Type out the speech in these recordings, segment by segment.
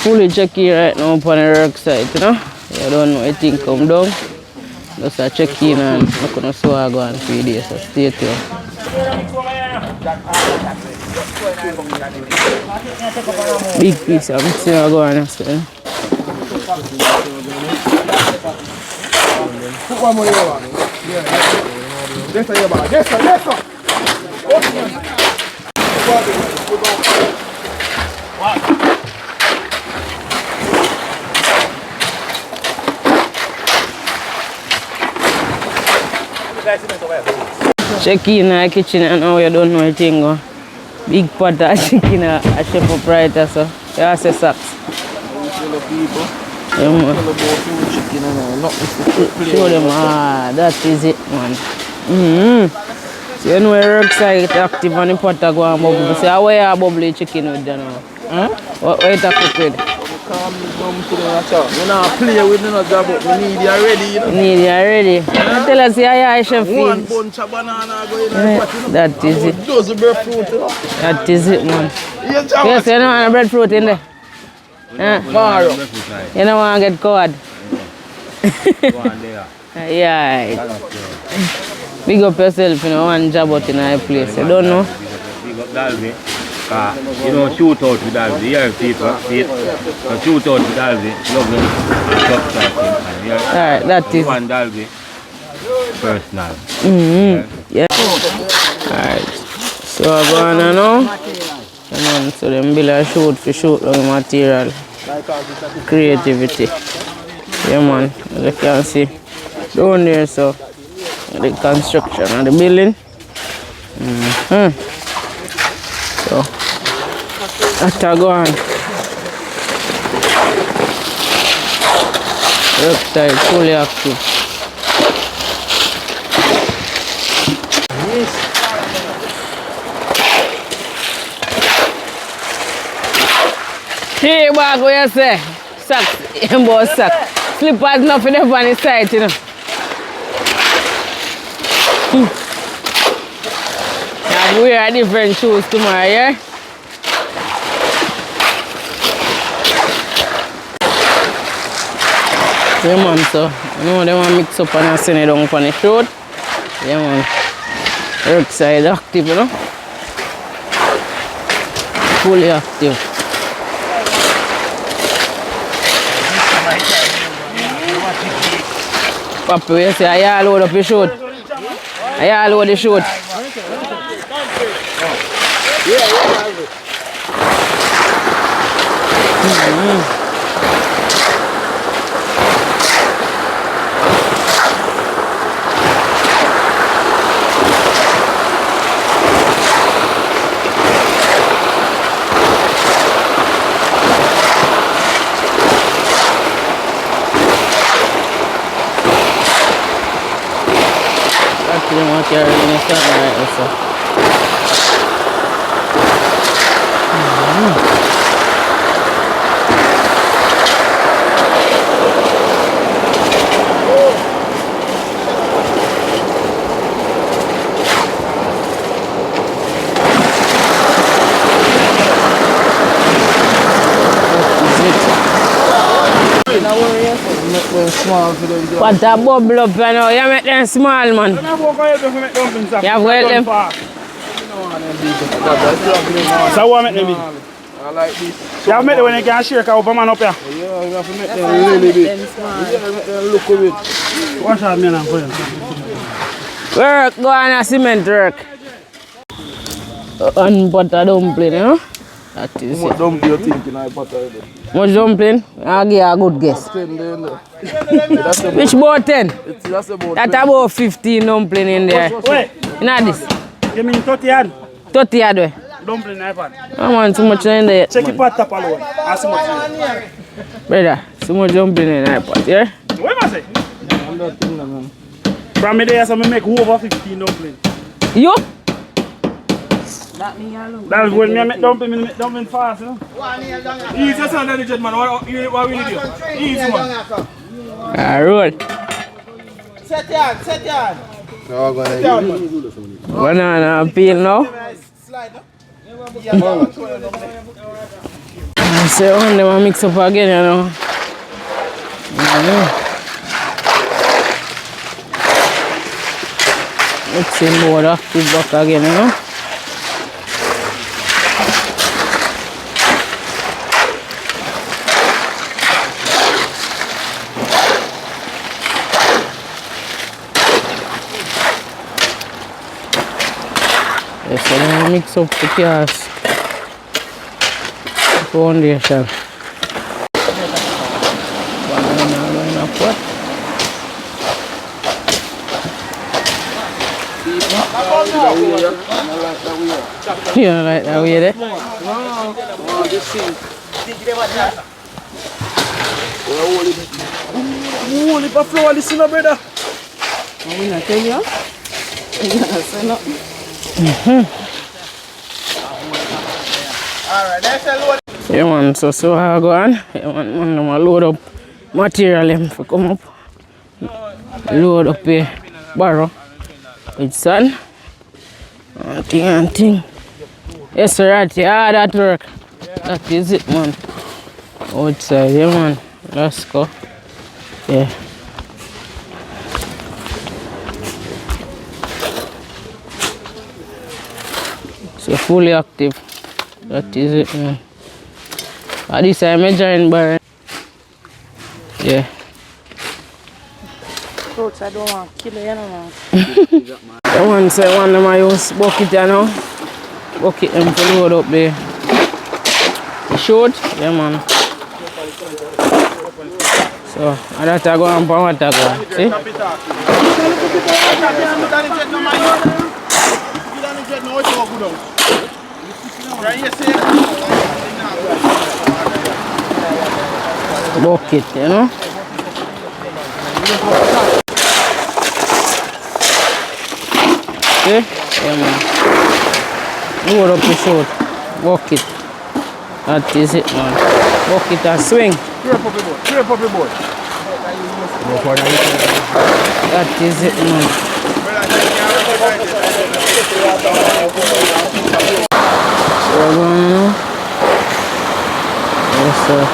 fully checking right now up on the work site, you know. You don't know anything come down. Just a check in and look on the swag and feed this, so stay tuned. Big piece of mixing I go on so. Check in the kitchen and now you don't know anything. Go. Big pot of chicken a chef proprietor, so you have to socks. Show them, that is it, man. So you know where work site active and the pot go and bubble. So how you bubbly chicken with them now? What you cook with? You know, play with no job, but we need you already, you know. Need you already. Tell us, yeah, chef. One bunch of banana going in the pot, you know. That is it. Dozen breadfruit, you know. That is it, man. Yes, you don't want breadfruit in there? You don't want to get caught? Yeah. Big up yourself, you know, one job out in a place. You don't know? Big up Dalby. You know, shoot out with Dalby. You hear people, shoot out with Dalby. Love them. Alright, that is one Dalby. Personal. Yeah. Alright. So I go on now. Come on, so them bill a shoot the material. Creativity. Yeah man, as you can see down there, so the construction of the building. So that's a go on. Website fully active. Hey, bag, what you say? Socks, boss socks. Slippers not for them on the side, you know. Yeah, we wear different shoes tomorrow, yeah? Yeah, man, so you know they want to mix up and send it down on the shoot. Yeah, man. Work side active, you know. Fully active. Papa, you say, I load up your shoot. I load the shoot. Carry in the sun right also. What a bubble up, you know, you make them small, man. You have to help them. So what make them big? I like this. You have to make them when you can shake a man up here. Yeah, you have to make them really big. You have to make them look good. Wash out, man, for you. Work, go on a cement work. And butter dumpling, you know? That is What dumpling you thinking I butter? Much dumpling? I'll give you a good guess. Which about 10? That's about That's about 15 dumpling in there. Wait, Not this. you mean 30 yard? 30 yard way. Dumpling iPad. I want so much in there. Check it pot top alone. Ask much. Brother, so much dumpling in there, pot, yeah? What am I say? From me there, so I make over 15 dumpling. You? That's when me make dumpling fast, you know? Easy, son, that is man. What we need to do? Easy, man. Roll. Set yard. Banana peel now. So one them I mix up again, you know. Mixing board active back again, you know. Yes, so then I mix up the cast foundation. You don't like that way there? Holy flower, listen up, brother. I'm not tell you. Alright, that's a load. Yeah man, so I go on. Yeah man, I'm load up material them for come up. Load up a barrow with sand. And thing. Yes sir, Ratty, that work. That is it man. Outside, yeah man. Let's go. Yeah. So fully active. That is it man. At this time I join by. Yeah. Coach, I don't want to kill you, man. The one say one of my use bucket you know. Bucket them to load up there. Short? Yeah man. So I that I go and pour water go. See? Bucket, you know. Okay? Yeah man. Load up the short. Bucket. That is it man. Bucket and swing. That is it man. So we're going now. Yes sir.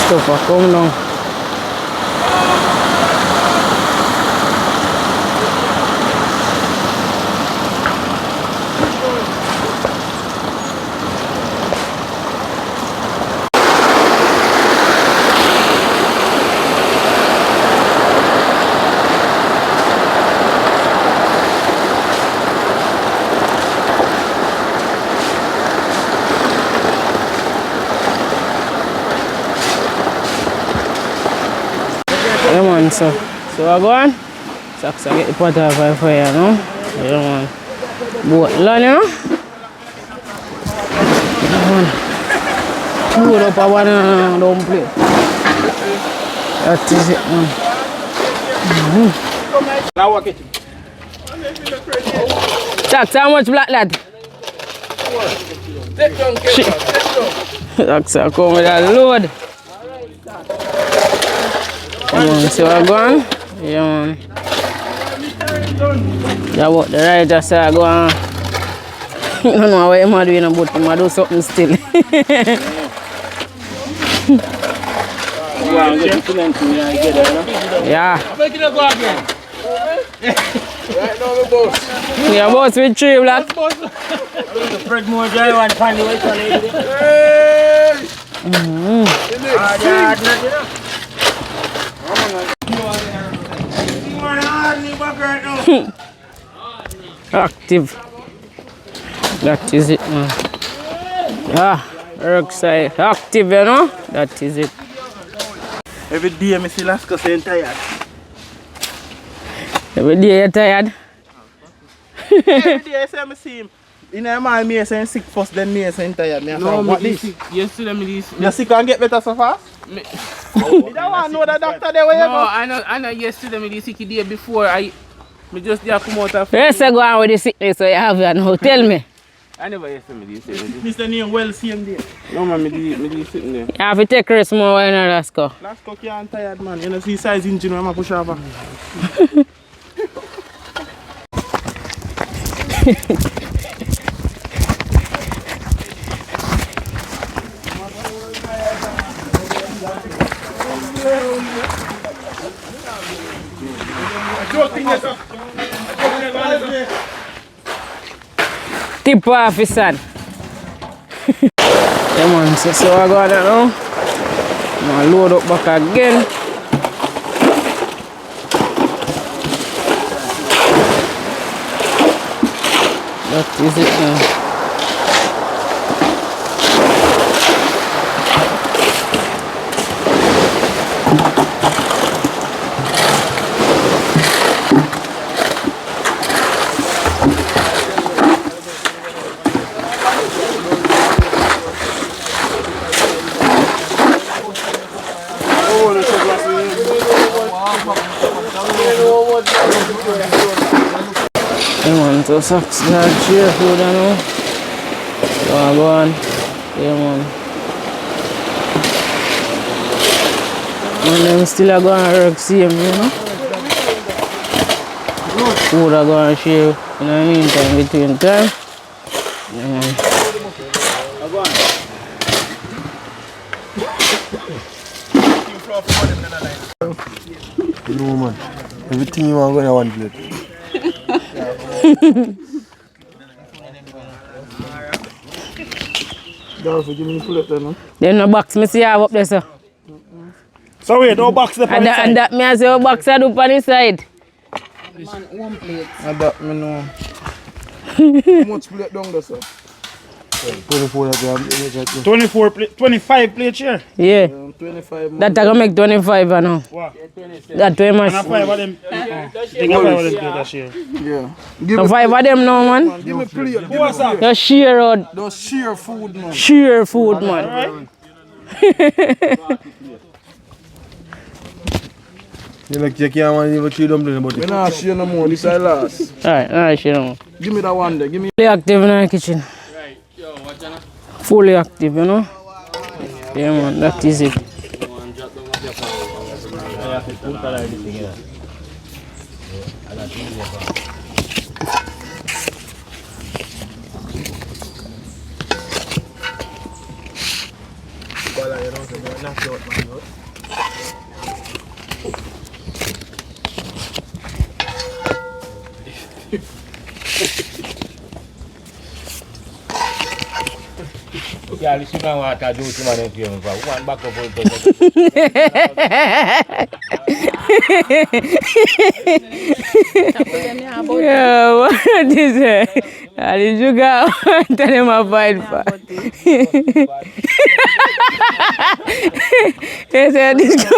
Stuff will come now. Yeah man, so I go on. Socks I get the pot off by fire, no? Yeah man. Boat land, you know? Yeah man. Load up a banana down plate. That is it man. Now walk it. Socks, how much black lad? Socks I come with a load. Yeah man, so I go on. Yeah man. Yeah, but the rider say I go on. I don't know what I'm doing, but I'm do something still. Yeah. Yeah, boss with 3 black. Spread more dry one pan the way to Active. That is it man. Ah, work side. Active, you know? That is it. Every day I see Lasco saying tired. Every day you're tired? Every day I see him. In a man, me saying sick first, then me saying tired. Me No, what me this? sick. Yesterday me this. You sick and get better so fast? Me, You don't want to know the doctor there where you no, go? I know yesterday me this sick the day before me just there come out of. Yes, I go on with the sickness, so you have it now. Tell me. I never yesterday me this. Mr. Neil well same day. No man, me this sitting there. You have to take rest more when you Lasco. Lasco can't tired man. You know see size engine when I push over. Tip off his son. Yeah man, so I got that now. Now load up back again. That is it now. So socks are cheer food, you know. So I go on. Yeah man. And them still are going to work same, you know. Food are going to share in the meantime between time. Yeah man. No man. Everything you want to go in one plate. Then no box, me see you up there, sir. So wait, no box there on the side. And that me I say box I do on the side. Man, one plate. And that me know. How much plate down there, sir? 24 25 plates here. Yeah. 25 more. That I gonna make 25 now. Wow. That way much. And 5 of them. Take 5 of them plates here. Yeah. No 5 of them now, man. Give me plate. Who was that? Just share out. Just sheer food, man. Share food, man. Alright. You like you can't want to even chew dumpling about Me it. not share no more. This is last. Alright, share now. Give me that one there. Give me. Fully active in the kitchen. Fully active, you know. Yeah, man, that is it. Yeah, listen to what I do to my nephew. One back up. Yeah, what is it? How did you go? Tell him I fight for. He said this guy.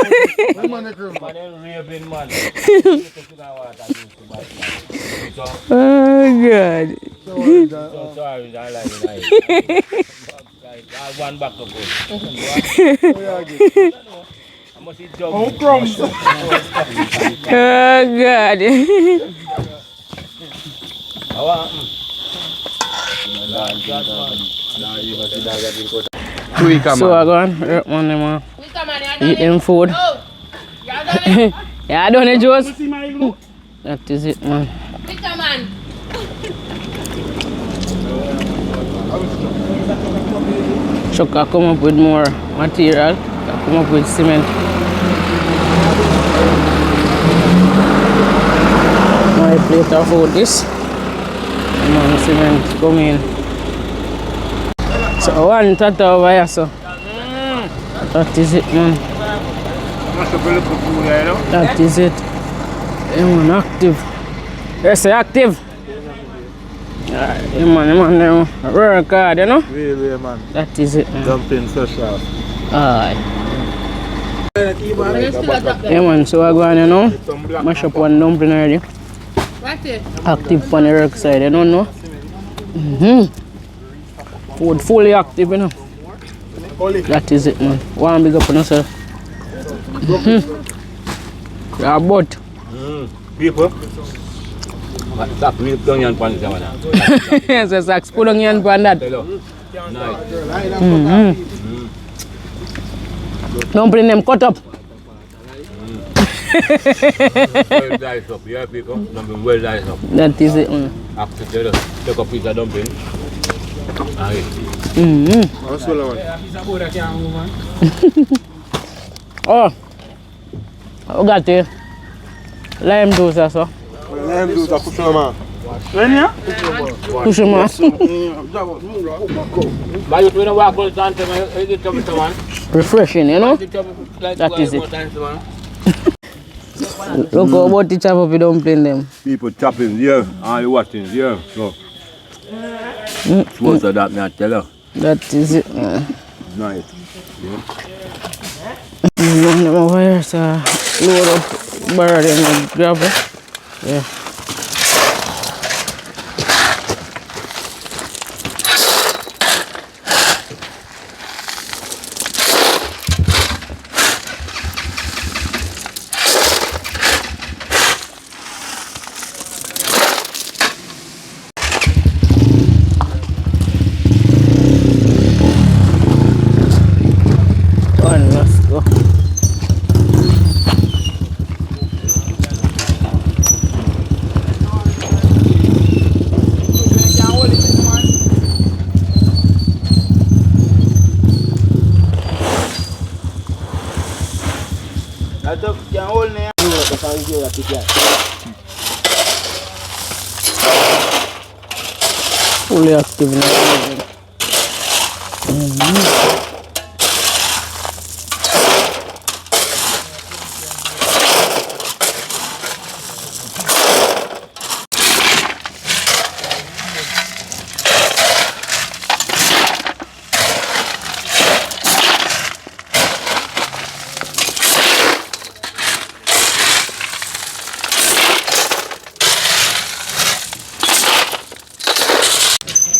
Oh, God. Sorry, I like it. One back up. Oh, crumbs. Oh, God. So I go on, eat them food. Yeah, I don't know, Joes. That is it, man. Shoka come up with more material, come up with cement. My plate of food this. And cement come in. So one tata over here, so. That is it, man. That is it. Yeah, man, active. Yes, active. Yeah, man, work hard, you know? Really, man. That is it, man. Dumpling so sharp. Aye. Yeah, man, so I go on, you know? Mash up one dumpling already. Active on the work side, you don't know? Food fully active, you know? That is it, man. One big up on yourself. Yeah, but. People. Sak with onion pan sama na. Yes, sak put onion pan that. Nice. Don't bring them cut up. Well diced up, yeah, people. Dumpling well diced up. That is it, man. After that, take a piece of dumpling. Aye. Oh, I got it. Lime juice also. Lime juice a push on man. When you? Push him on. But you don't walk all the time, you get trouble to man. Refreshing, you know? That is it. Look how about the chop up the dumpling them. People chopping here, all the washings here. So, most of that, me I tell you. That is it. Nice. One of my wires load up, borrow them and grab it. Yeah. Let's go. Fully active now.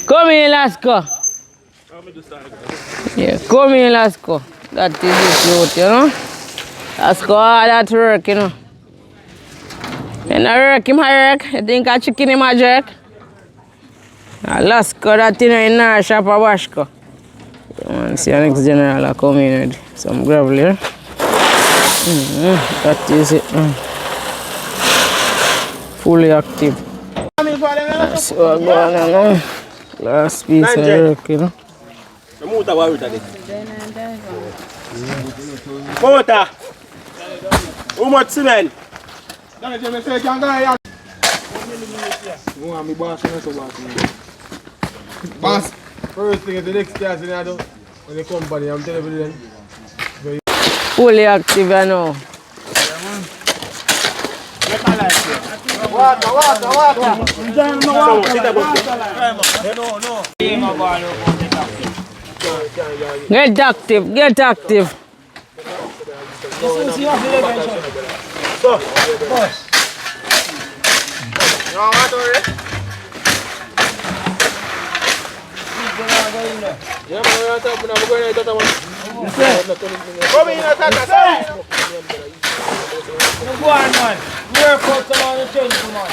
Come in, let's go. Yeah, come in, let's go. That is it, youth, you know. Let's go all that work, you know. You know, work him work. You think a chicken him a jerk? Let's go, that thing in our shop a wash go. See the next general come in with some gravel here. That is it. Fully active. Let's see what's going on now. Last piece of work, you know. Water. How much cement? Boss, first thing is the next class in the when the company, I'm telling you then. Fully active, you know. Water. Get active, get active. Come in, Go on, man. We're put along the change, man.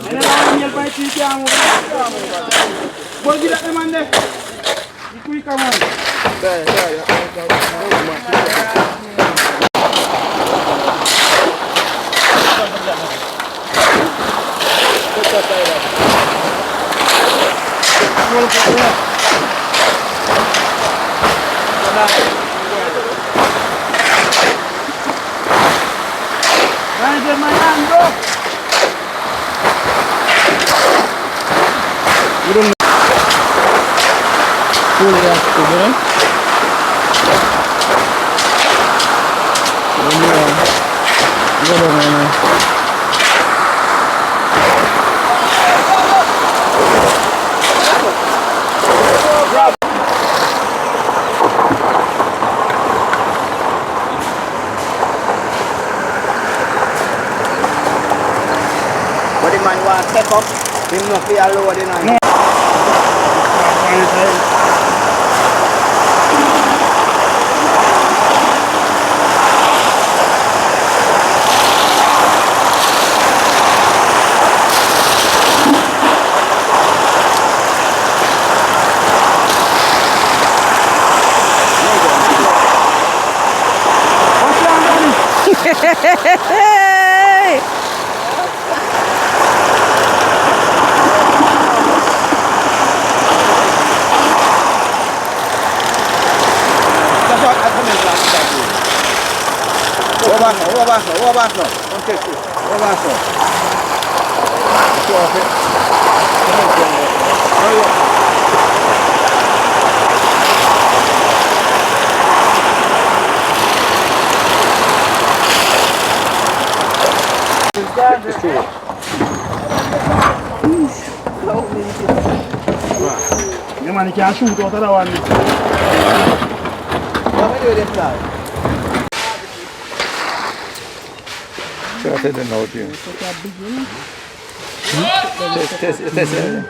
And I'm here by 3 cam. Go get that man there. You quick, man. Get my hand, bro. You don't fully active, you know? Good on, man. What the man want to step up, him not be lower than I. Yeah, man, you can't shoot out of that one. Test it out here. Test it.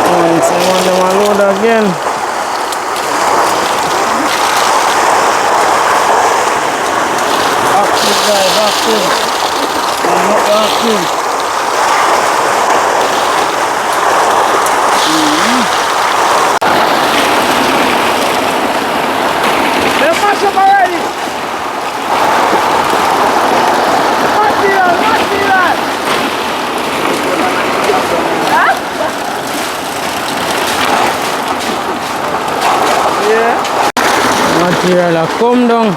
And someone them load again. Active guys, active. I'm not active. They're mash up already. What's that? Yeah. Material come down.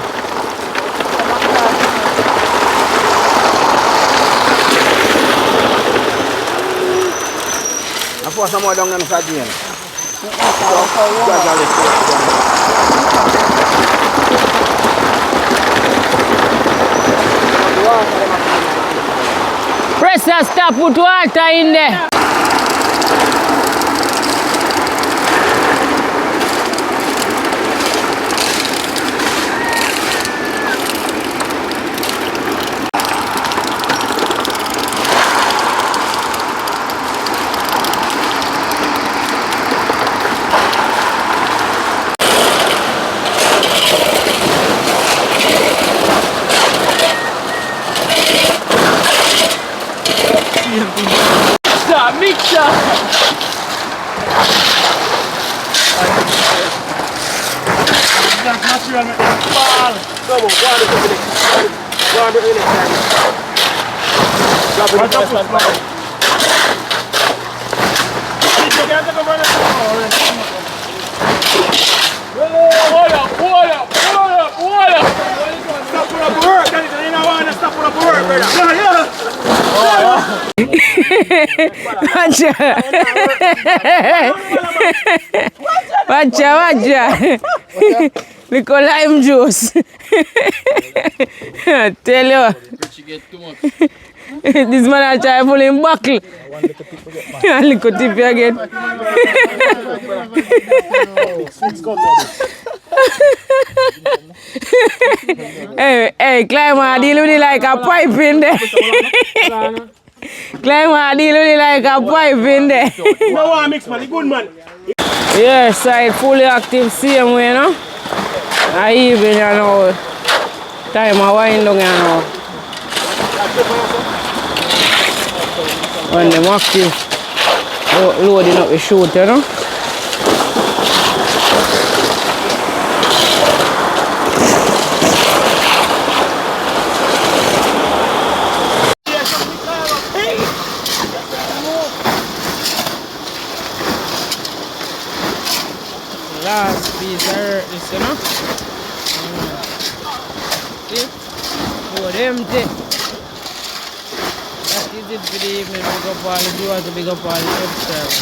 I put some more down on the side again. Press and stop, put water in there. Mixer. That material make them fall. Hold up. Stop put up work. You don't want to stop put up work, brother. Wacha. Liko lime juice. Tell you. This man I try pull him buckle. Little tip again. Hey, Climer, deal with it like a pipe in there. Climer, deal with it like a pipe in there. No one mix, man. Good man. Yeah, side fully active same way, no? I even, you know, time I wind down, you know. When them active, loading up the shoot, you know. Last piece of earth, this, you know. See? Load empty. That is it for the evening. Big up all the viewers, big up all the subscribers.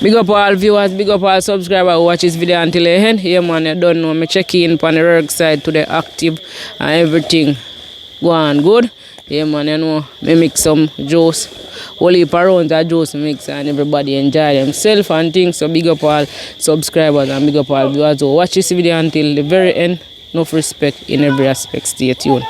Big up all viewers, big up all subscribers who watch this video until the end. Yeah, man, you don't know. I check in on the work side to the active and everything go on good. Yeah, man, you know, I mix some juice. Whole heap around that juice mix and everybody enjoy themselves and things. So big up all subscribers and big up all viewers who watch this video until the very end. Enough respect in every aspect. Stay tuned.